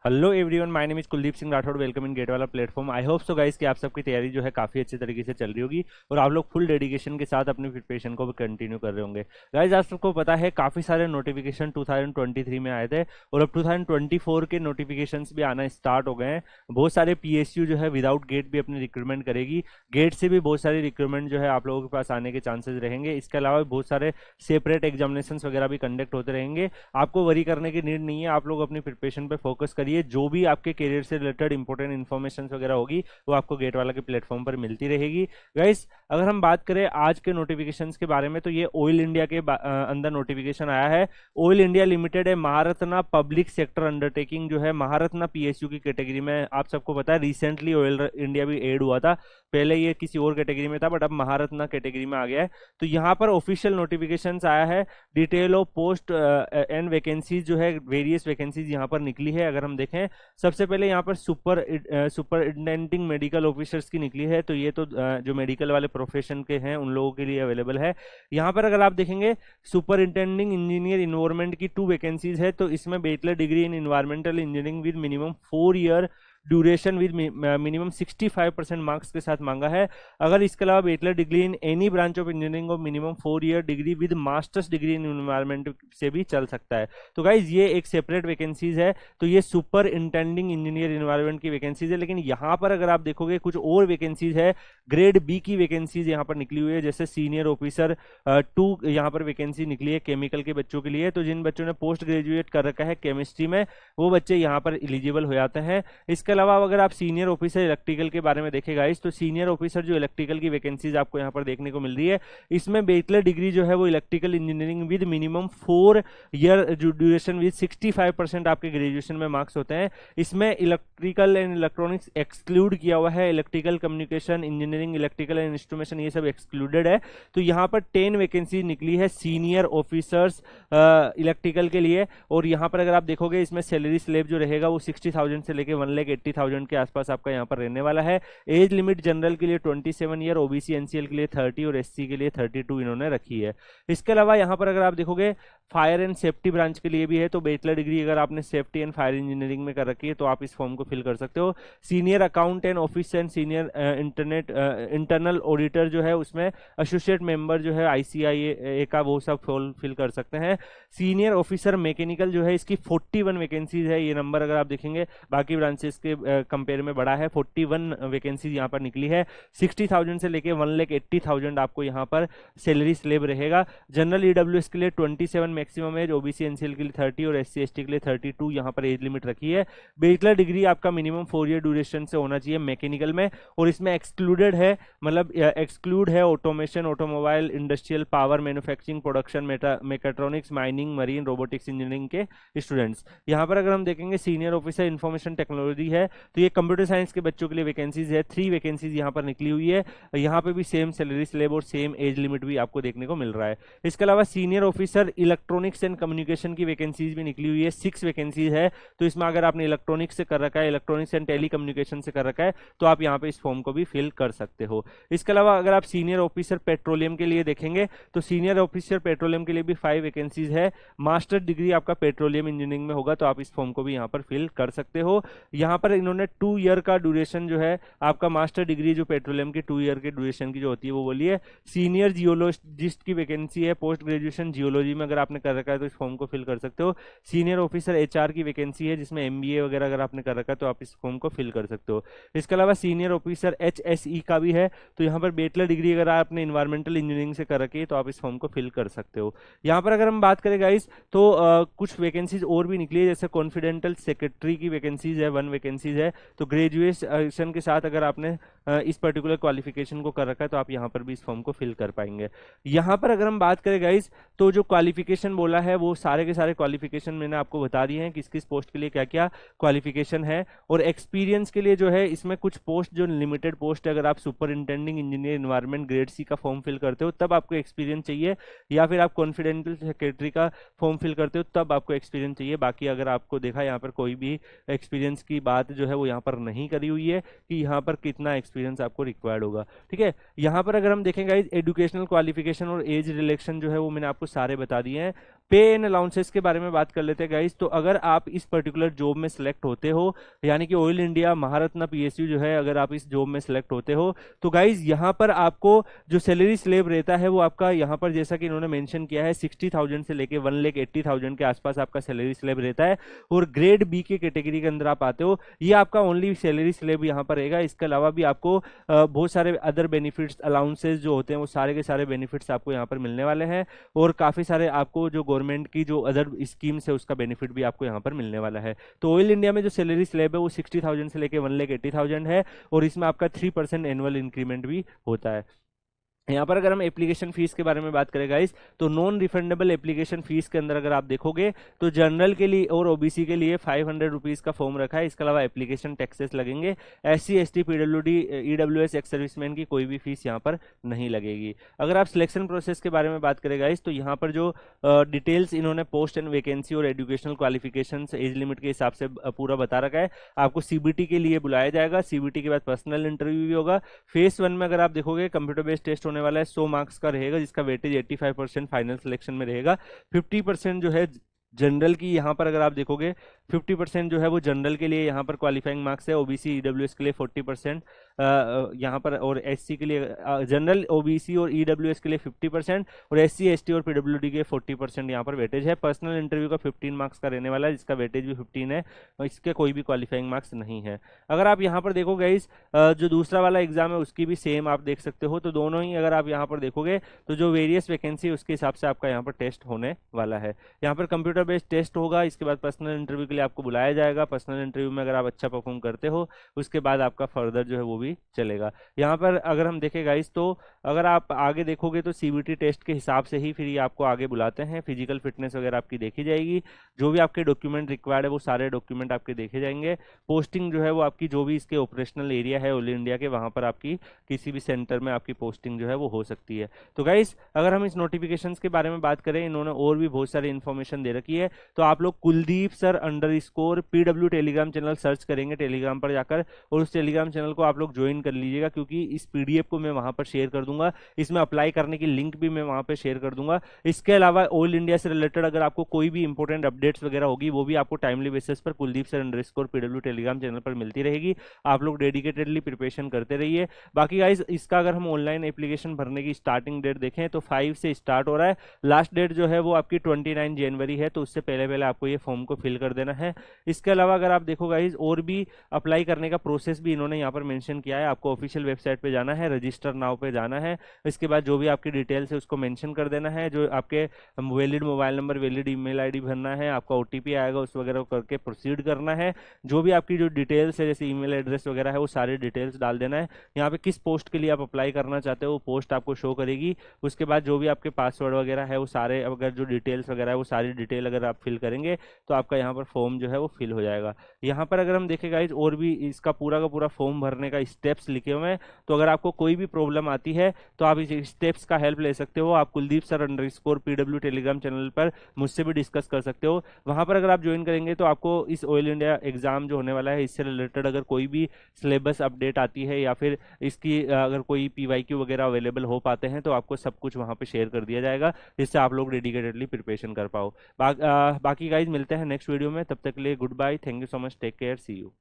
Hello everyone, my name is Kuldeep Singh Rathore. Welcome in GATE वाला platform. I hope so guys कि आप सबकी तैयारी जो है काफ़ी अच्छे तरीके से चल रही होगी और आप लोग फुल डेडिकेशन के साथ अपनी प्रिपरेशन को भी कंटिन्यू कर रहे होंगे। गाइस, आप सबको पता है काफ़ी सारे नोटिफिकेशन 2023 में आए थे और अब 2024 के नोटिफिकेशंस भी आना स्टार्ट हो गए हैं। बहुत सारे पीएसयू जो है विदाउट गेट भी अपनी रिक्रूटमेंट करेगी। गेट से भी बहुत सारी रिक्रूटमेंट जो है आप लोगों के पास आने के चांसेस रहेंगे। इसके अलावा बहुत सारे सेपरेट एग्जामिनेशन वगैरह भी कंडक्ट होते रहेंगे। आपको वरी करने की नीड नहीं है, आप लोग अपनी प्रिपरेशन पे फोकस करिए। जो भी आपके करियर से रिलेटेड इंपॉर्टेंट इन्फॉर्मेशन वगैरह होगी वो आपको गेट वाला के प्लेटफॉर्म पर मिलती रहेगी। गाइस, अगर हम बात करें आज के नोटिफिकेशंस के बारे में तो ये ऑयल इंडिया के अंदर नोटिफिकेशन आया है। ऑयल इंडिया लिमिटेड है महारत्ना पब्लिक सेक्टर अंडरटेकिंग जो है महारत्ना पीएसयू की कैटेगरी में। आप सबको पता है रिसेंटली ऑयल इंडिया भी एड हुआ था, पहले ये किसी और कैटेगरी में था बट अब महारत्ना कैटेगरी में आ गया है। तो यहाँ पर ऑफिशियल नोटिफिकेशन आया है। Detail of post and vacancies जो है वेरियस वैकेंसीज यहाँ पर निकली है। अगर हम देखें सबसे पहले यहाँ पर सुपरिटेंडिंग मेडिकल ऑफिसर्स की निकली है। तो ये तो जो मेडिकल वाले प्रोफेशन के हैं उन लोगों के लिए अवेलेबल है। यहाँ पर अगर आप देखेंगे सुपरिटेंडिंग इंजीनियर इन्वायरमेंट की 2 वैकेंसीज है। तो इसमें bachelor degree in environmental engineering with minimum 4 year duration with minimum 65% marks के साथ मांगा है। अगर इसके अलावा bachelor degree in any branch of engineering और minimum 4 year degree with masters degree in environment से भी चल सकता है। तो गाइज ये एक सेपरेट वैकेंसीज है। तो ये सुपर इंटेंडिंग इंजीनियर इन्वायरमेंट की वैकेंसीज है। लेकिन यहाँ पर अगर आप देखोगे कुछ और वैकेंसीज है, ग्रेड बी की वैकेंसीज यहाँ पर निकली हुई है। जैसे सीनियर ऑफिसर 2 यहाँ पर वैकेंसी निकली है केमिकल के बच्चों के लिए। तो जिन बच्चों ने पोस्ट ग्रेजुएट कर रखा है केमिस्ट्री में वो बच्चे यहाँ पर एलिजिबल हो जाते हैं। इसके अलावा अगर आप सीनियर ऑफिसर इलेक्ट्रिकल के बारे में देखेगा तो सीनियर ऑफिसर जो इलेक्ट्रिकल की वैकेंसीज आपको यहाँ पर देखने को मिल रही है, इसमें बैचलर डिग्री जो है वो electrical engineering with minimum 4 year duration with 65% आपके ग्रेजुएशन में मार्क्स होते हैं। इसमें इलेक्ट्रिकल एंड इलेक्ट्रॉनिक्स एक्सक्लूड किया हुआ है। Electrical communication engineering electrical and instrumentation ये सब एक्सक्लूडेड है। तो यहाँ पर 10 वैकेंसी निकली है सीनियर ऑफिसर्स इलेक्ट्रिकल के लिए। और यहाँ पर अगर आप देखोगे इसमें सैलरी स्लेब जो रहेगा वो 60,000 से लेकर 1,80,000 के आसपास आपका यहाँ पर रहने वाला है। एज लिमिट जनरल के लिए 27 ईयर, ओबीसी एनसीएल के लिए 30 और एससी के लिए 32 इन्होंने रखी है। इसके अलावा यहाँ पर अगर आप देखोगे फायर एंड सेफ्टी ब्रांच के लिए भी है। तो बैचलर डिग्री अगर आपने सेफ्टी एंड फायर इंजीनियरिंग में कर रखी है तो आप इस फॉर्म को फिल कर सकते हो। Senior account and office and senior internal auditor जो है उसमें एसोसिएट मेंबर जो है आईसीआईए का वो सब फिल कर सकते हैं। सीनियर ऑफिसर मैकेनिकल जो है इसकी 41 वैकेंसीज है। ये नंबर अगर आप देखेंगे बाकी ब्रांचेस के कंपेयर में बड़ा है। 41 वैकेंसीज यहाँ पर निकली है। 60,000 से लेके 1,80,000 आपको यहाँ पर सैलरी स्लेब रहेगा। जनरल ईडब्ल्यूएस के लिए 27 मैक्सिमम एज, ओबीसी एनसीएल के लिए 30 और एससी एसटी के लिए 32 यहाँ पर एज लिमिट रखी है। बैचलर डिग्री आपका मिनिमम 4 ईयर ड्यूरेशन से होना चाहिए मैकेनिकल में। और इसमें एक्सक्लूडेड है, मतलब एक्सक्लूड है automation, automobile, industrial, power, manufacturing, production, mechatronics, mining, marine, robotics engineering के स्टूडेंट्स। यहाँ पर अगर हम देखेंगे सीनियर ऑफिसर इंफॉर्मेशन टेक्नोलॉजी है तो ये कंप्यूटर साइंस के बच्चों के लिए वैकेंसीज है। 3 वैकेंसीज यहाँ पर निकली हुई है। यहाँ पे भी सेम सैलरी स्लेब और सेम एज लिमिट भी आपको देखने को मिल रहा है। इसके अलावा senior officer electronics and communication की वैकेंसीज भी निकली हुई है। 6 वैकेंसीज है। तो इसमें अगर आपने इलेक्ट्रॉनिक्स से कर रखा है, इलेक्ट्रॉनिक्स एंड टेली कम्युनिकेशन से कर रखा है तो आप यहाँ पे इस फॉर्म को भी फिल कर सकते हो। इसके अलावा अगर आप सीनियर ऑफिसर पेट्रोलियम के लिए देखेंगे तो सीनियर ऑफिसर पेट्रोलियम के लिए भी 5 वैकेंसीज है। मास्टर डिग्री आपका पेट्रोलियम इंजीनियरिंग में होगा तो आप इस फॉर्म को भी यहाँ पर फिल कर सकते हो। यहाँ पर इन्होंने 2 ईयर का ड्यूरेशन जो है आपका मास्टर डिग्री जो पेट्रोलियम की 2 ईयर के ड्यूरेशन की जो होती है वो बोली है। सीनियर जियोलॉजिस्ट की वैकेंसी है। पोस्ट ग्रेजुएशन जियोलॉजी में अगर आपने कर रखा है तो इस फॉर्म को फिल कर सकते हो। सीनियर ऑफिसर एचआर की वैकेंसी है जिसमें एमबीए वगैरह अगर आपने कर रखा है तो आप इस फॉर्म को फिल कर सकते हो। इसके अलावा सीनियर ऑफिसर एचएसई का भी है। तो यहाँ पर बैचलर डिग्री अगर आपने इन्वायरमेंटल इंजीनियरिंग से कर रखी है तो आप इस फॉर्म को फिल कर सकते हो। यहाँ पर अगर हम बात करें गाइस तो कुछ वैकेंसीज और भी निकली है। जैसे कॉन्फिडेंशियल सेक्रेटरी की वैकेंसीज है, 1 वैकेंसीज है। तो ग्रेजुएशन के साथ अगर आपने इस पर्टिकुलर क्वालिफिकेशन को कर रखा है तो आप यहाँ पर भी इस फॉर्म को फिल कर पाएंगे। यहाँ पर अगर हम बात करें गाइस तो जो क्वालिफिकेशन बोला है वो सारे के सारे क्वालिफिकेशन मैंने आपको बता दिए हैं किस किस पोस्ट के लिए क्या क्या क्वालिफिकेशन है। और एक्सपीरियंस के लिए जो है इसमें कुछ पोस्ट जो लिमिटेड पोस्ट है, अगर आप superintending engineer environment grade C का फॉर्म फिल करते हो तब आपको एक्सपीरियंस चाहिए, या फिर आप कॉन्फिडेंशियल सेक्रेटरी का फॉर्म फिल करते हो तब आपको एक्सपीरियंस चाहिए। बाकी अगर आपको देखा यहाँ पर कोई भी एक्सपीरियंस की बात जो है वो यहाँ पर नहीं करी हुई है कि यहाँ पर कितना एक्सपीरियंस आपको रिक्वायर्ड होगा। ठीक है, यहाँ पर अगर हम देखेंगे एजुकेशनल क्वालिफिकेशन और एज रिलेक्शन जो है वो मैंने आपको सारे बता दिए हैं। पे एंड अलाउंसेस के बारे में बात कर लेते हैं गाइस। तो अगर आप इस पर्टिकुलर जॉब में सिलेक्ट होते हो, यानी कि ऑयल इंडिया महारत्ना पीएसयू जो है, अगर आप इस जॉब में सिलेक्ट होते हो तो गाइस यहाँ पर आपको जो सैलरी स्लेब रहता है वो आपका यहाँ पर जैसा कि इन्होंने मेंशन किया है 60,000 से लेके 1,80,000 के आसपास आपका सैलरी स्लेब रहता है। और ग्रेड बी के कैटेगरी के अंदर आप आते हो, ये आपका ओनली सैलरी स्लेब यहाँ पर रहेगा। इसके अलावा भी आपको बहुत सारे अदर बेनिफिट्स अलाउंसेस जो होते हैं वो सारे के सारे बेनिफिट्स आपको यहाँ पर मिलने वाले हैं। और काफी सारे आपको जो गवर्नमेंट की जो अदर स्कीम्स है उसका बेनिफिट भी आपको यहाँ पर मिलने वाला है। तो ऑयल इंडिया में जो सैलरी स्लेब है वो 60,000 से लेके 1,80,000 है, और इसमें आपका 3% एनुअल इंक्रीमेंट भी होता है। यहाँ पर अगर हम एप्लीकेशन फीस के बारे में बात करें गाइस, तो नॉन रिफंडेबल एप्लीकेशन फीस के अंदर अगर आप देखोगे तो जनरल के लिए और ओबीसी के लिए 500 रुपीज़ का फॉर्म रखा है। इसके अलावा एप्लीकेशन टैक्सेस लगेंगे। SC ST PWD EWS ex serviceman की कोई भी फीस यहाँ पर नहीं लगेगी। अगर आप सिलेक्शन प्रोसेस के बारे में बात करें गाइस, तो यहाँ पर जो डिटेल्स इन्होंने पोस्ट एंड वैकेंसी और एजुकेशनल क्वालिफिकेशन एज लिमिट के हिसाब से पूरा बता रखा है। आपको सीबीटी के लिए बुलाया जाएगा, सीबीटी के बाद पर्सनल इंटरव्यू भी होगा। फेज 1 में अगर आप देखोगे कंप्यूटर बेस्ड टेस्ट होने वाला है, 100 मार्क्स का रहेगा, जिसका वेटेज 85% फाइनल सिलेक्शन में रहेगा। 50% जो है जनरल की, यहाँ पर अगर आप देखोगे 50% जो है वो जनरल के लिए यहाँ पर क्वालिफाइंग मार्क्स है। ओबीसी ईडब्ल्यूएस के लिए 40% यहाँ पर, और एससी के लिए जनरल ओबीसी और ईडब्ल्यूएस के लिए 50%, और एससी एसटी और पीडब्ल्यूडी के 40% यहाँ पर वेटेज है। पर्सनल इंटरव्यू का 15 मार्क्स का रहने वाला है, जिसका वेटेज भी 15 है, और इसके कोई भी क्वालिफाइंग मार्क्स नहीं है। अगर आप यहाँ पर देखोगे इस जो दूसरा वाला एग्जाम है उसकी भी सेम आप देख सकते हो। तो दोनों ही अगर आप यहाँ पर देखोगे तो जो वेरियस वैकेंसी उसके हिसाब से आपका यहाँ पर टेस्ट होने वाला है। यहाँ पर कंप्यूटर बेस्ड टेस्ट होगा, इसके बाद पर्सनल इंटरव्यू के लिए आपको बुलाया जाएगा। पर्सनल इंटरव्यू में अगर आप अच्छा परफॉर्म करते हो उसके बाद आपका फर्दर जो है वो भी चलेगा। यहाँ पर अगर हम देखें गाइस, तो अगर आप आगे देखोगे तो सीबीटी टेस्ट के हिसाब से ही फिर ये आपको आगे बुलाते हैं। फिजिकल फिटनेस वगैरह आपकी देखी जाएगी, जो भी आपके डॉक्यूमेंट रिक्वायर्ड है वो सारे डॉक्यूमेंट आपके देखे जाएंगे। पोस्टिंग जो है वो आपकी जो भी इसके ऑपरेशनल एरिया है ऑल इंडिया के, वहां पर आपकी किसी भी सेंटर में आपकी पोस्टिंग जो है वो हो सकती है। तो गाइस अगर हम इस नोटिफिकेशंस के बारे में बात करें, इन्होंने और भी बहुत सारी इन्फॉर्मेशन दे रखी है। तो आप लोग Kuldeep sir _ PW Telegram channel search करेंगे टेलीग्राम पर जाकर, और उस टेलीग्राम चैनल को आप लोग ज्वाइन कर लीजिएगा, क्योंकि इस पीडीएफ को मैं वहां पर शेयर कर दूंगा। इसमें अप्लाई करने की लिंक भी मैं वहां पर शेयर कर दूंगा। इसके अलावा ऑल इंडिया से रिलेटेड अगर आपको कोई भी इंपॉर्टेंट अपडेट्स वगैरह होगी वो भी आपको टाइमली बेसिस पर Kuldeep sir _ PW Telegram channel पर मिलती रहेगी। आप लोग डेडिकेटेडली प्रिपरेशन करते रहिए। बाकी गाइज इसका अगर हम ऑनलाइन एप्लीकेशन भरने की स्टार्टिंग डेट देखें तो 5 से स्टार्ट हो रहा है। लास्ट डेट जो है वो आपकी 29 जनवरी है, तो उससे पहले पहले आपको ये फॉर्म को फिल कर देना है। इसके अलावा अगर आप देखो गाइज और भी अप्लाई करने का प्रोसेस भी इन्होंने यहाँ पर मेंशन किया है। आपको ऑफिशियल वेबसाइट पे जाना है, रजिस्टर नाउ पे जाना है। इसके बाद जो भी आपकी डिटेल्स है उसको मेंशन कर देना है। जो आपके valid mobile number, valid email ID भरना है, आपका ओटीपी आएगा उस वगैरह करके प्रोसीड करना है। जो भी आपकी जो डिटेल्स है जैसे ईमेल एड्रेस वगैरह है वो सारे डिटेल्स डाल देना है। यहाँ पे किस पोस्ट के लिए आप अप्लाई करना चाहते हो वो पोस्ट आपको शो करेगी। उसके बाद जो भी आपके पासवर्ड वगैरह है वो सारे, अगर जो डिटेल्स वगैरह है वो सारी डिटेल अगर आप फिल करेंगे तो आपका यहाँ पर फॉर्म जो है वो फिल हो जाएगा। यहाँ पर अगर हम देखें गाइज और भी इसका पूरा का पूरा फॉर्म भरने का स्टेप्स लिखे हुए हैं। तो अगर आपको कोई भी प्रॉब्लम आती है तो आप इस स्टेप्स का हेल्प ले सकते हो। आप Kuldeep sir _ PW Telegram channel पर मुझसे भी डिस्कस कर सकते हो। वहां पर अगर आप ज्वाइन करेंगे तो आपको इस ऑयल इंडिया एग्जाम जो होने वाला है इससे रिलेटेड अगर कोई भी सिलेबस अपडेट आती है या फिर इसकी अगर कोई PYQ वगैरह अवेलेबल हो पाते हैं तो आपको सब कुछ वहां पे शेयर कर दिया जाएगा, जिससे आप लोग डेडिकेटेडली प्रिपरेशन कर पाओ। बाकी गाइज मिलते हैं नेक्स्ट वीडियो में, तब तक के लिए goodbye, thank you so much, take care, see you.